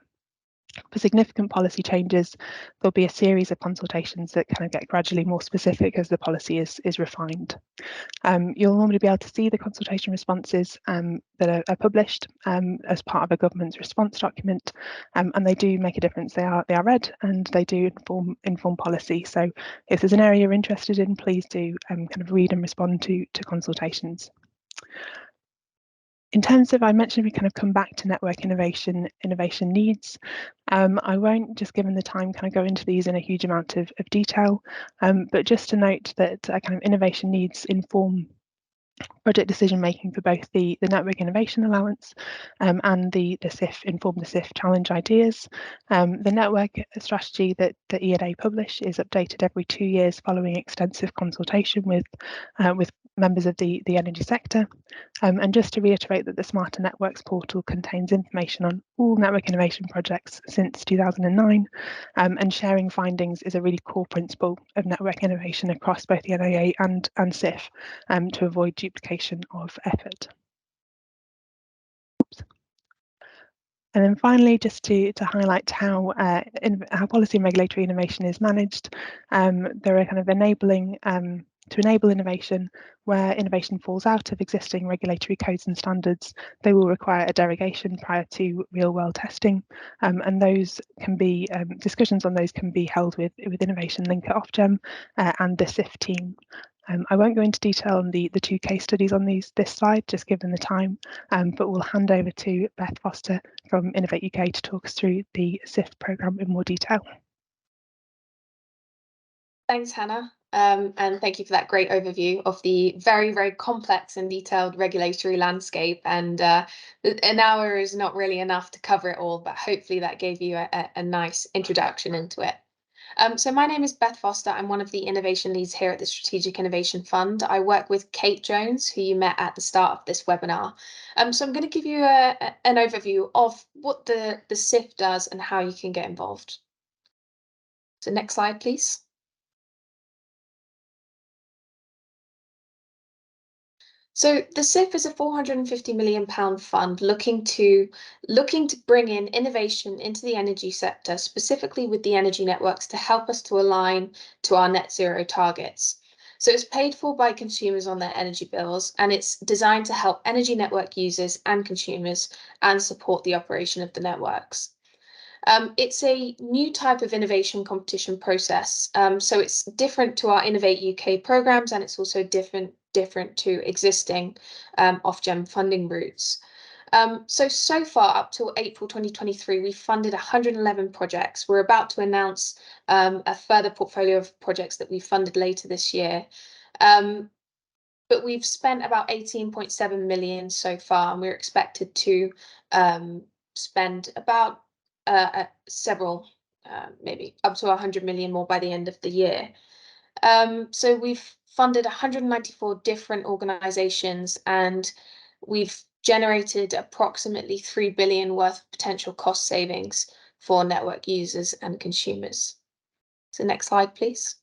for significant policy changes, there'll be a series of consultations that kind of get gradually more specific as the policy is refined. You'll normally be able to see the consultation responses that are published as part of a government's response document, and they do make a difference. They are read and they do inform policy. So if there's an area you're interested in, please do kind of read and respond to consultations. In terms of, I mentioned we kind of come back to network innovation needs. I won't, just given the time, kind of go into these in a huge amount of detail, but just to note that kind of innovation needs inform project decision making for both the Network Innovation Allowance and the SIF, inform the SIF challenge ideas. The network strategy that the E&A publish is updated every 2 years following extensive consultation with members of the energy sector. And just to reiterate that the Smarter Networks portal contains information on all network innovation projects since 2009, and sharing findings is a really core principle of network innovation across both the NIA and SIF, to avoid duplication of effort. Oops. And then finally, just to highlight how policy and regulatory innovation is managed, there are kind of enabling to enable innovation. Where innovation falls out of existing regulatory codes and standards, they will require a derogation prior to real-world testing, and those can be discussions on those can be held with Innovation Link at Ofgem and the SIF team. I won't go into detail on the 2 case studies on this slide, just given the time, but we'll hand over to Beth Foster from Innovate UK to talk us through the SIF programme in more detail. Thanks, Hannah, and thank you for that great overview of the very, very complex and detailed regulatory landscape. And an hour is not really enough to cover it all, but hopefully that gave you a nice introduction into it. So my name is Beth Foster. I'm one of the innovation leads here at the Strategic Innovation Fund. I work with Kate Jones, who you met at the start of this webinar. So I'm going to give you an overview of what the SIF does and how you can get involved. So next slide, please. So the SIF is a £450 million fund looking to bring in innovation into the energy sector, specifically with the energy networks, to help us to align to our net zero targets. So it's paid for by consumers on their energy bills, and it's designed to help energy network users and consumers and support the operation of the networks. It's a new type of innovation competition process. So it's different to our Innovate UK programs, and it's also different to existing Ofgem funding routes. So far, up till April 2023, we've funded 111 projects. We're about to announce a further portfolio of projects that we funded later this year. but we've spent about 18.7 million so far, and we're expected to spend about several, maybe up to 100 million more by the end of the year. So we've funded 194 different organizations, and we've generated approximately 3 billion worth of potential cost savings for network users and consumers. So next slide, please.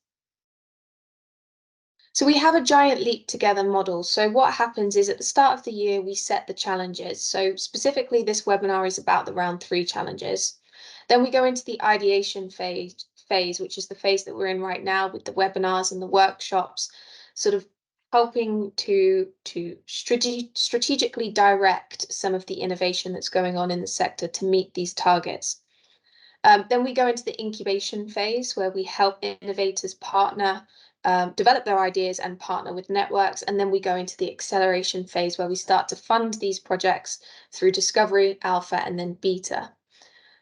So we have a giant leap together model. So what happens is at the start of the year, we set the challenges. So specifically, this webinar is about the round 3 challenges. Then we go into the ideation phase, which is the phase that we're in right now with the webinars and the workshops, sort of helping to strategically direct some of the innovation that's going on in the sector to meet these targets. Then we go into the incubation phase, where we help innovators partner, develop their ideas and partner with networks. And then we go into the acceleration phase, where we start to fund these projects through discovery, alpha, and then beta.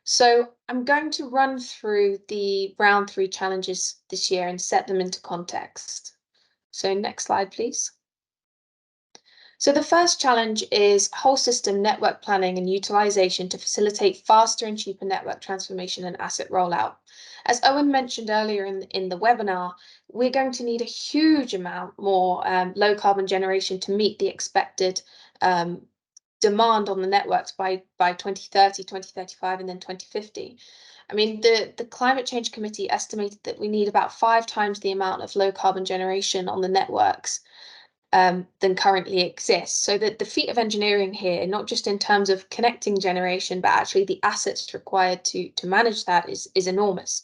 So I'm going to run through the round 3 challenges this year and set them into context. So next slide, please. So the first challenge is whole system network planning and utilization to facilitate faster and cheaper network transformation and asset rollout. As Owen mentioned earlier in the webinar, we're going to need a huge amount more low carbon generation to meet the expected demand on the networks by 2030, 2035, and then 2050. I mean, the Climate Change Committee estimated that we need about 5 times the amount of low carbon generation on the networks than currently exists. So that the feat of engineering here, not just in terms of connecting generation, but actually the assets required to manage that is enormous.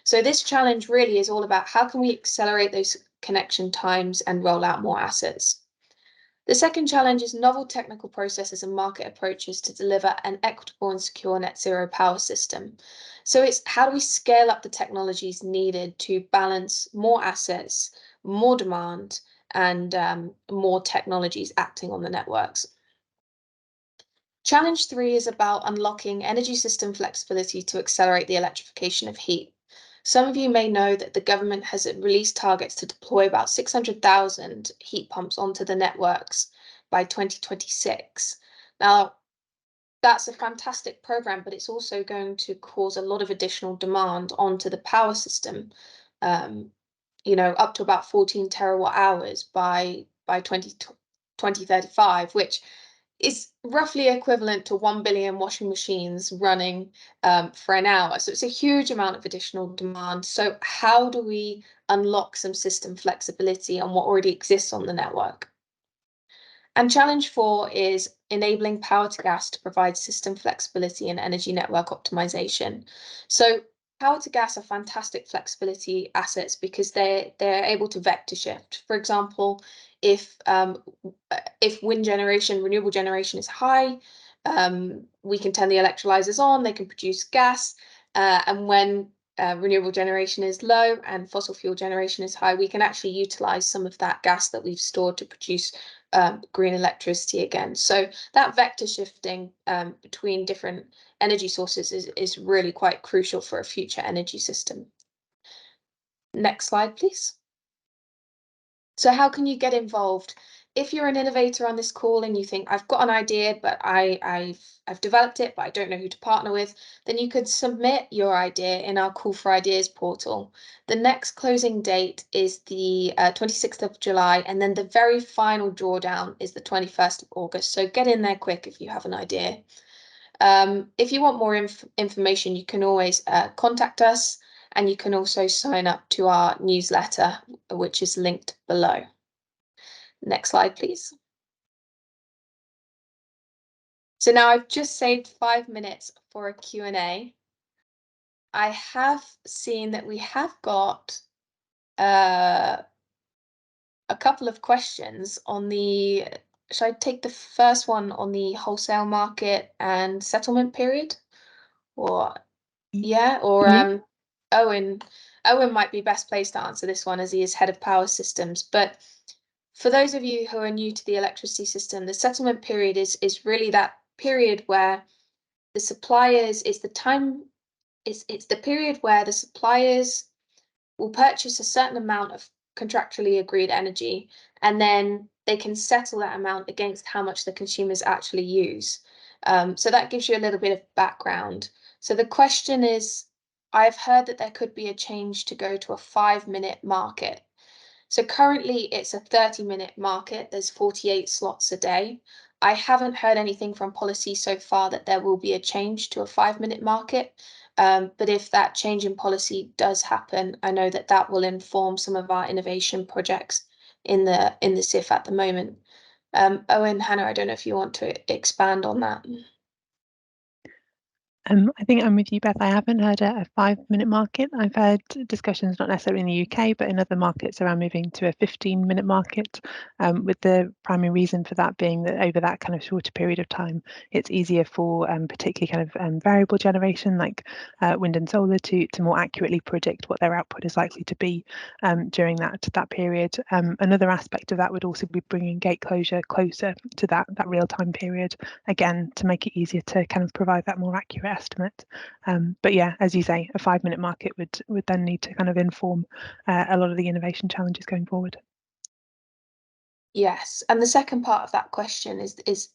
So this challenge really is all about how can we accelerate those connection times and roll out more assets. The second challenge is novel technical processes and market approaches to deliver an equitable and secure net zero power system. So it's how do we scale up the technologies needed to balance more assets, more demand, and more technologies acting on the networks. Challenge 3 is about unlocking energy system flexibility to accelerate the electrification of heat. Some of you may know that the government has released targets to deploy about 600,000 heat pumps onto the networks by 2026. Now, that's a fantastic program, but it's also going to cause a lot of additional demand onto the power system, up to about 14 terawatt hours by 2035, which is roughly equivalent to 1 billion washing machines running for an hour. So it's a huge amount of additional demand. So how do we unlock some system flexibility on what already exists on the network? And challenge 4 is enabling power to gas to provide system flexibility and energy network optimization. So power to gas are fantastic flexibility assets because they're able to vector shift. For example, if wind generation, renewable generation is high, we can turn the electrolyzers on, they can produce gas, and when renewable generation is low and fossil fuel generation is high, we can actually utilize some of that gas that we've stored to produce green electricity again. So that vector shifting between different energy sources is really quite crucial for a future energy system. Next slide, please. So how can you get involved? If you're an innovator on this call and you think, I've got an idea, but I've developed it, but I don't know who to partner with, then you could submit your idea in our Call for Ideas portal. The next closing date is the 26th of July, and then the very final drawdown is the 21st of August. So get in there quick if you have an idea. If you want more information, you can always contact us, and you can also sign up to our newsletter, which is linked below. Next slide, please. So now I've just saved 5 minutes for a Q&A. I have seen that we have got a couple of questions on the, should I take the first one on the wholesale market and settlement period? Or, yeah, or Yeah. Owen might be best placed to answer this one as he is head of power systems. But for those of you who are new to the electricity system, the settlement period is really that period where the suppliers, it's the period where the suppliers will purchase a certain amount of contractually agreed energy, and then they can settle that amount against how much the consumers actually use. So that gives you a little bit of background. So the question is, I've heard that there could be a change to go to a 5-minute market. So currently it's a 30-minute market. There's 48 slots a day. I haven't heard anything from policy so far that there will be a change to a 5-minute market. But if that change in policy does happen, I know that that will inform some of our innovation projects in the SIF at the moment. Owen, Hannah, I don't know if you want to expand on that. I think I'm with you, Beth. I haven't heard a 5-minute market. I've heard discussions, not necessarily in the UK, but in other markets around moving to a 15-minute market, with the primary reason for that being that over that kind of shorter period of time, it's easier for particularly kind of variable generation like wind and solar to more accurately predict what their output is likely to be during that period. Another aspect of that would also be bringing gate closure closer to that real-time period, again, to make it easier to kind of provide that more accurate estimate. But yeah, as you say, a 5-minute market would then need to kind of inform a lot of the innovation challenges going forward. Yes, and the second part of that question is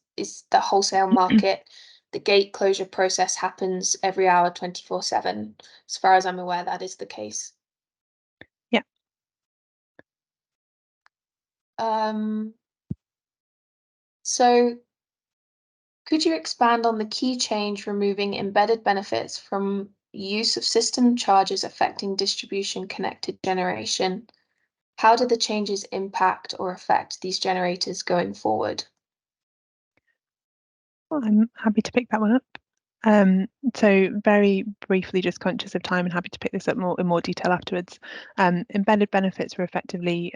the wholesale market. The gate closure process happens every hour, 24/7. As far as I'm aware, that is the case. Yeah. So could you expand on the key change removing embedded benefits from use of system charges affecting distribution connected generation? How do the changes impact or affect these generators going forward? Well, I'm happy to pick that one up. So very briefly, just conscious of time and happy to pick this up in more detail afterwards. Embedded benefits were effectively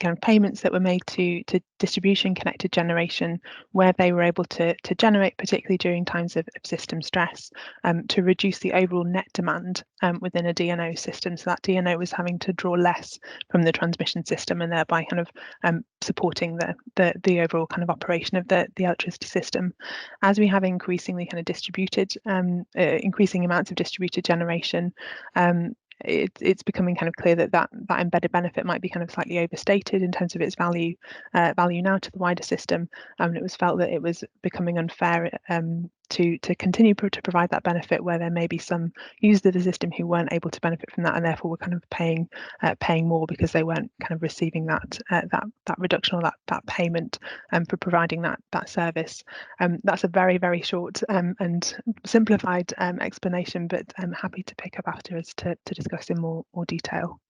kind of payments that were made to distribution connected generation, where they were able to generate, particularly during times of system stress, to reduce the overall net demand within a DNO system. So that DNO was having to draw less from the transmission system, and thereby kind of supporting the overall kind of operation of the electricity system. As we have increasingly kind of distributed, increasing amounts of distributed generation, it's becoming kind of clear that embedded benefit might be kind of slightly overstated in terms of its value now to the wider system. It was felt that it was becoming unfair to continue to provide that benefit where there may be some users of the system who weren't able to benefit from that, and therefore were kind of paying more because they weren't kind of receiving that reduction or that payment for providing that service. That's a very, very short and simplified explanation, but I'm happy to pick up afterwards to discuss in more detail.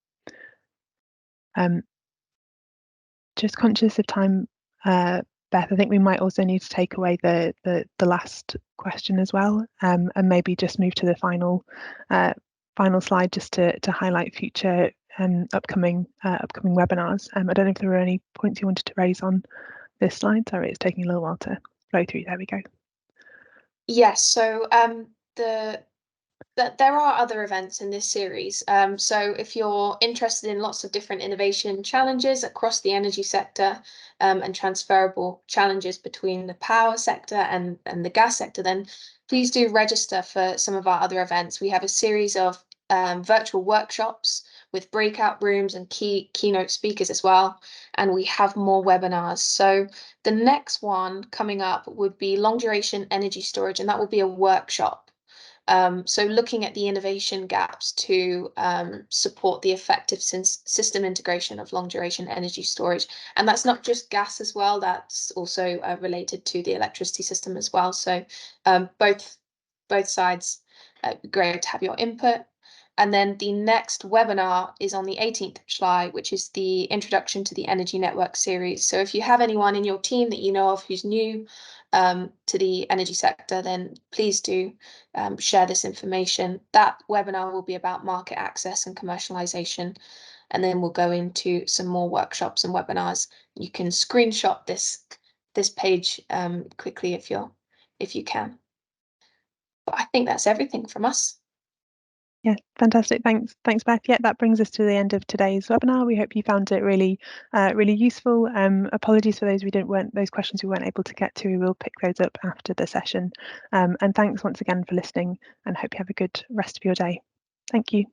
Just conscious of time, Beth, I think we might also need to take away the last question as well, and maybe just move to the final slide just to highlight future upcoming webinars. I don't know if there were any points you wanted to raise on this slide. Sorry, it's taking a little while to flow through. There we go. Yes, so there are other events in this series. So if you're interested in lots of different innovation challenges across the energy sector, and transferable challenges between the power sector and the gas sector, then please do register for some of our other events. We have a series of virtual workshops with breakout rooms and keynote speakers as well. And we have more webinars. So the next one coming up would be long duration energy storage, and that will be a workshop. So looking at the innovation gaps to support the effective system integration of long duration energy storage. And that's not just gas as well, that's also related to the electricity system as well. So both sides, great to have your input. And then the next webinar is on the 18th of July, which is the Introduction to the Energy Network series. So if you have anyone in your team that you know of who's new to the energy sector, then please do share this information. That webinar will be about market access and commercialization. And then we'll go into some more workshops and webinars. You can screenshot this page quickly if you can. But I think that's everything from us. Yeah, fantastic. Thanks, Beth. Yeah, that brings us to the end of today's webinar. We hope you found it really useful. Apologies for those questions we weren't able to get to. We will pick those up after the session. And thanks once again for listening, and hope you have a good rest of your day. Thank you.